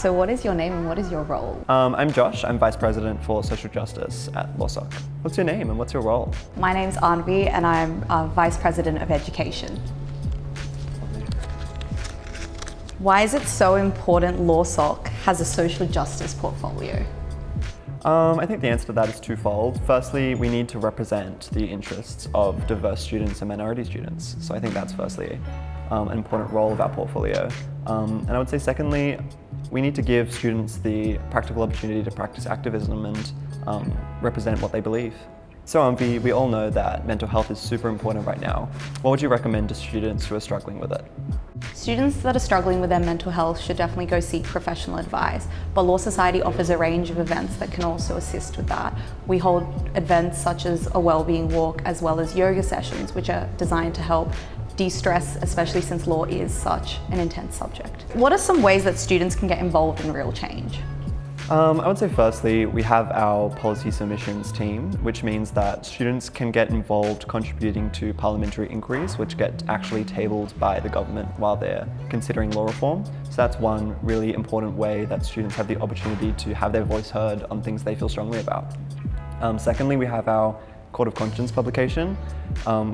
So what is your name and what is your role? I'm Josh. I'm Vice President for Social Justice at LawSoc. What's your name and what's your role? My name's Anvi and I'm Vice President of Education. Why is it so important LawSoc has a social justice portfolio? I think the answer to that is twofold. Firstly, we need to represent the interests of diverse students and minority students. So I think that's firstly an important role of our portfolio. And I would say secondly, we need to give students the practical opportunity to practice activism and represent what they believe. So Anvi, we all know that mental health is super important right now. What would you recommend to students who are struggling with it? Students that are struggling with their mental health should definitely go seek professional advice, but Law Society offers a range of events that can also assist with that. We hold events such as a wellbeing walk as well as yoga sessions, which are designed to help de-stress, especially since law is such an intense subject. What are some ways that students can get involved in real change? I would say firstly, we have our policy submissions team, which means that students can get involved contributing to parliamentary inquiries, which get actually tabled by the government while they're considering law reform. So that's one really important way that students have the opportunity to have their voice heard on things they feel strongly about. Secondly, we have our Court of Conscience publication,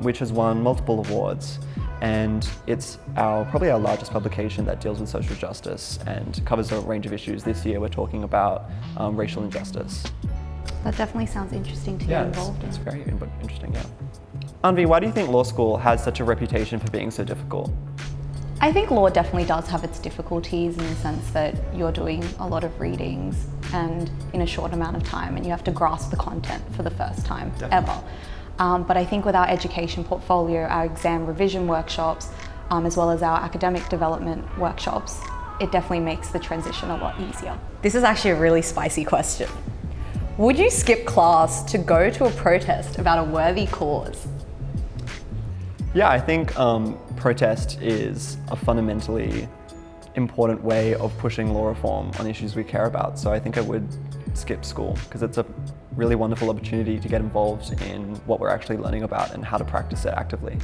which has won multiple awards. And it's probably our largest publication that deals with social justice and covers a range of issues. This year we're talking about racial injustice. That definitely sounds interesting to get involved in. It's very interesting, yeah. Anvi, why do you think law school has such a reputation for being so difficult? I think law definitely does have its difficulties in the sense that you're doing a lot of readings and in a short amount of time, and you have to grasp the content for the first time ever. But I think with our education portfolio, our exam revision workshops, as well as our academic development workshops, it definitely makes the transition a lot easier. This is actually a really spicy question. Would you skip class to go to a protest about a worthy cause? Yeah, I think protest is a fundamentally important way of pushing law reform on issues we care about. So I think I would skip school because it's a really wonderful opportunity to get involved in what we're actually learning about and how to practice it actively.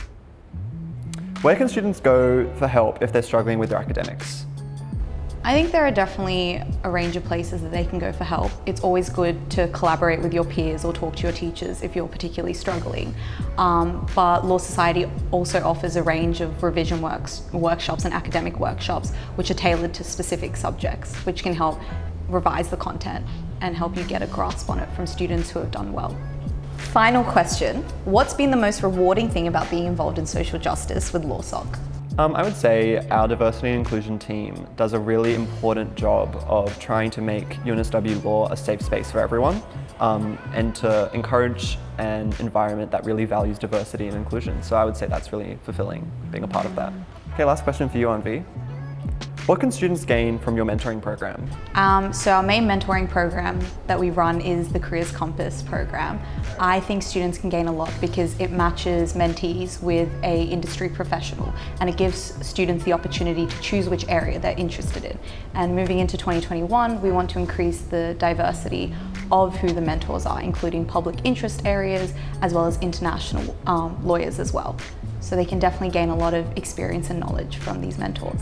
Where can students go for help if they're struggling with their academics? I think there are definitely a range of places that they can go for help. It's always good to collaborate with your peers or talk to your teachers if you're particularly struggling. But Law Society also offers a range of revision workshops and academic workshops which are tailored to specific subjects, which can help revise the content and help you get a grasp on it from students who have done well. Final question, what's been the most rewarding thing about being involved in social justice with LawSoc? I would say our diversity and inclusion team does a really important job of trying to make UNSW law a safe space for everyone and to encourage an environment that really values diversity and inclusion. So I would say that's really fulfilling, being a part of that. Okay, last question for you, Anvi. What can students gain from your mentoring program? So our main mentoring program that we run is the Careers Compass program. I think students can gain a lot because it matches mentees with an industry professional and it gives students the opportunity to choose which area they're interested in. And moving into 2021, we want to increase the diversity of who the mentors are, including public interest areas as well as international lawyers as well. So they can definitely gain a lot of experience and knowledge from these mentors.